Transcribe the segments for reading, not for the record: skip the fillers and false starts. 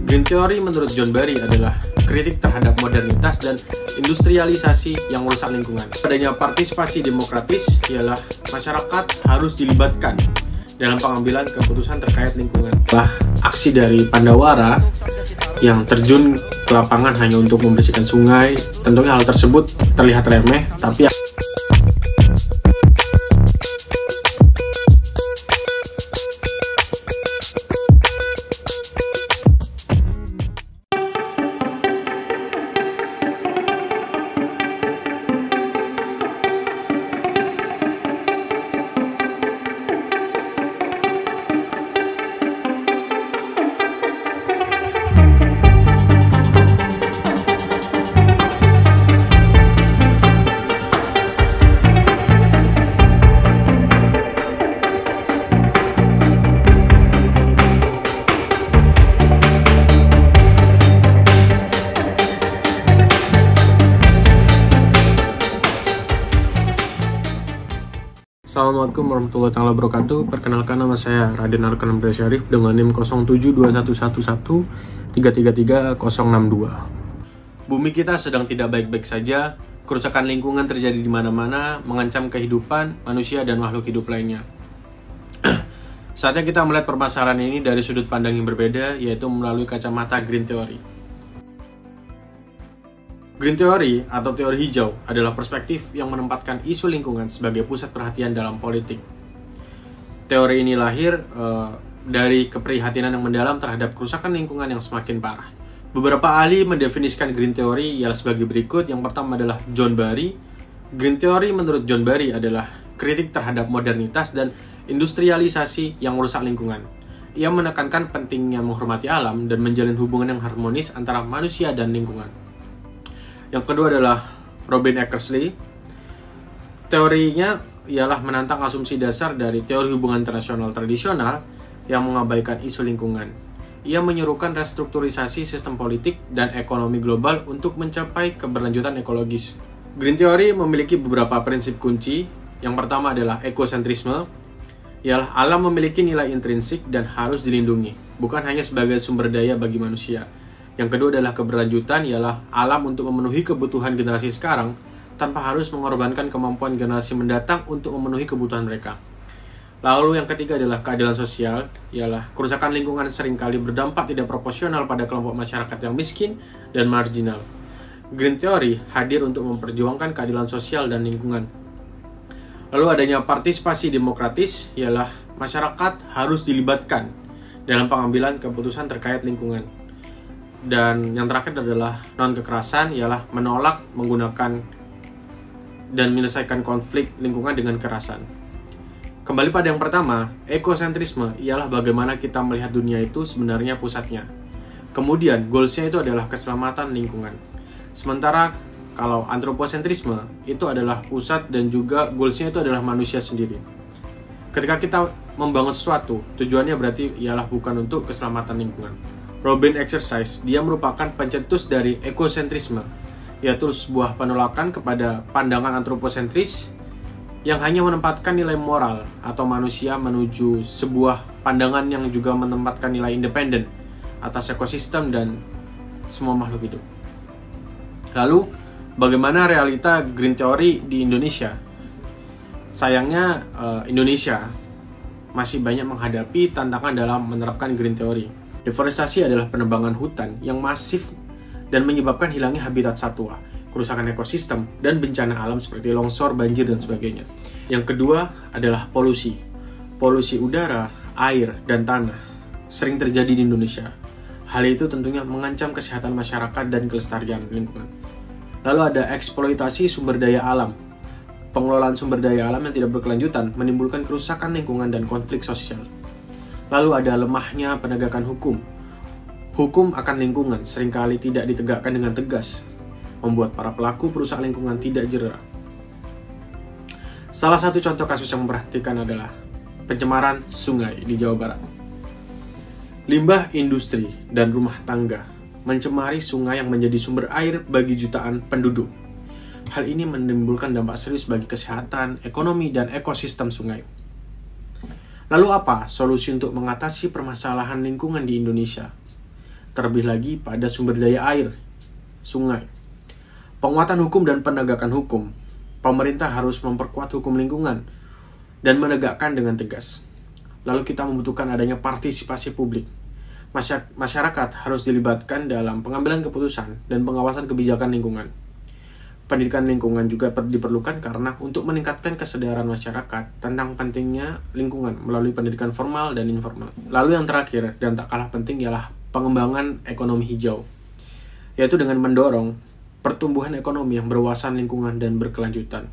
Green Theory menurut John Barry adalah kritik terhadap modernitas dan industrialisasi yang merusak lingkungan. Adanya partisipasi demokratis ialah masyarakat harus dilibatkan dalam pengambilan keputusan terkait lingkungan. Aksi dari Pandawara yang terjun ke lapangan hanya untuk membersihkan sungai, tentunya hal tersebut terlihat remeh, tapi Assalamualaikum warahmatullahi wabarakatuh. Perkenalkan, nama saya Raden Arkan Abdul Syarif dengan NIM 072111333062. Bumi kita sedang tidak baik-baik saja. Kerusakan lingkungan terjadi di mana-mana, mengancam kehidupan manusia dan makhluk hidup lainnya. Saatnya kita melihat permasalahan ini dari sudut pandang yang berbeda, yaitu melalui kacamata Green Theory. Green Theory atau teori hijau adalah perspektif yang menempatkan isu lingkungan sebagai pusat perhatian dalam politik. Teori ini lahir dari keprihatinan yang mendalam terhadap kerusakan lingkungan yang semakin parah. Beberapa ahli mendefinisikan Green Theory ialah sebagai berikut. Yang pertama adalah John Barry. Green Theory menurut John Barry adalah kritik terhadap modernitas dan industrialisasi yang merusak lingkungan. Ia menekankan pentingnya menghormati alam dan menjalin hubungan yang harmonis antara manusia dan lingkungan. Yang kedua adalah Robin Eckersley. Teorinya ialah menantang asumsi dasar dari teori hubungan internasional tradisional yang mengabaikan isu lingkungan. Ia menyerukan restrukturisasi sistem politik dan ekonomi global untuk mencapai keberlanjutan ekologis. Green Theory memiliki beberapa prinsip kunci. Yang pertama adalah ekosentrisme, ialah alam memiliki nilai intrinsik dan harus dilindungi, bukan hanya sebagai sumber daya bagi manusia. Yang kedua adalah keberlanjutan, ialah alam untuk memenuhi kebutuhan generasi sekarang tanpa harus mengorbankan kemampuan generasi mendatang untuk memenuhi kebutuhan mereka. Lalu yang ketiga adalah keadilan sosial, ialah kerusakan lingkungan seringkali berdampak tidak proporsional pada kelompok masyarakat yang miskin dan marginal. Green Theory hadir untuk memperjuangkan keadilan sosial dan lingkungan. Lalu adanya partisipasi demokratis, ialah masyarakat harus dilibatkan dalam pengambilan keputusan terkait lingkungan. Dan yang terakhir adalah non-kekerasan, ialah menolak, menggunakan, dan menyelesaikan konflik lingkungan dengan kekerasan. Kembali pada yang pertama, ekosentrisme ialah bagaimana kita melihat dunia itu sebenarnya pusatnya. Kemudian, goals-nya itu adalah keselamatan lingkungan. Sementara kalau antroposentrisme itu adalah pusat dan juga goals-nya itu adalah manusia sendiri. Ketika kita membangun sesuatu, tujuannya berarti ialah bukan untuk keselamatan lingkungan. Robin Exercise, dia merupakan pencetus dari ekosentrisme, yaitu sebuah penolakan kepada pandangan antroposentris yang hanya menempatkan nilai moral atau manusia menuju sebuah pandangan yang juga menempatkan nilai independen atas ekosistem dan semua makhluk hidup. Lalu, bagaimana realita Green Theory di Indonesia? Sayangnya, Indonesia masih banyak menghadapi tantangan dalam menerapkan Green Theory. Deforestasi adalah penebangan hutan yang masif dan menyebabkan hilangnya habitat satwa, kerusakan ekosistem, dan bencana alam seperti longsor, banjir, dan sebagainya. Yang kedua adalah polusi. Polusi udara, air, dan tanah sering terjadi di Indonesia. Hal itu tentunya mengancam kesehatan masyarakat dan kelestarian lingkungan. Lalu ada eksploitasi sumber daya alam. Pengelolaan sumber daya alam yang tidak berkelanjutan menimbulkan kerusakan lingkungan dan konflik sosial. Lalu ada lemahnya penegakan hukum. Hukum akan lingkungan seringkali tidak ditegakkan dengan tegas, membuat para pelaku perusak lingkungan tidak jera. Salah satu contoh kasus yang memperhatikan adalah pencemaran sungai di Jawa Barat. Limbah industri dan rumah tangga mencemari sungai yang menjadi sumber air bagi jutaan penduduk. Hal ini menimbulkan dampak serius bagi kesehatan, ekonomi, dan ekosistem sungai. Lalu apa solusi untuk mengatasi permasalahan lingkungan di Indonesia? terlebih lagi pada sumber daya air, sungai. Penguatan hukum dan penegakan hukum. Pemerintah harus memperkuat hukum lingkungan dan menegakkan dengan tegas. Lalu kita membutuhkan adanya partisipasi publik. Masyarakat harus dilibatkan dalam pengambilan keputusan dan pengawasan kebijakan lingkungan. Pendidikan lingkungan juga diperlukan karena untuk meningkatkan kesadaran masyarakat tentang pentingnya lingkungan melalui pendidikan formal dan informal. Lalu yang terakhir dan tak kalah penting ialah pengembangan ekonomi hijau, yaitu dengan mendorong pertumbuhan ekonomi yang berwawasan lingkungan dan berkelanjutan.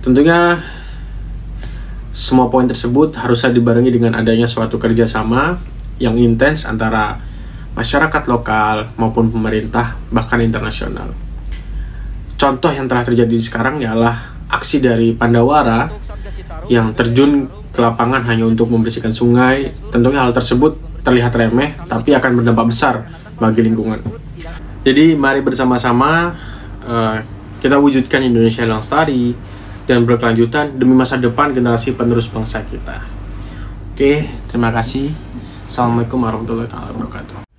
Tentunya semua poin tersebut harusnya dibarengi dengan adanya suatu kerjasama yang intens antara masyarakat lokal maupun pemerintah, bahkan internasional. Contoh yang telah terjadi sekarang ialah aksi dari Pandawara yang terjun ke lapangan hanya untuk membersihkan sungai. Tentunya hal tersebut terlihat remeh, tapi akan berdampak besar bagi lingkungan. Jadi mari bersama-sama kita wujudkan Indonesia yang lestari dan berkelanjutan demi masa depan generasi penerus bangsa kita. Oke, terima kasih. Assalamualaikum warahmatullahi wabarakatuh.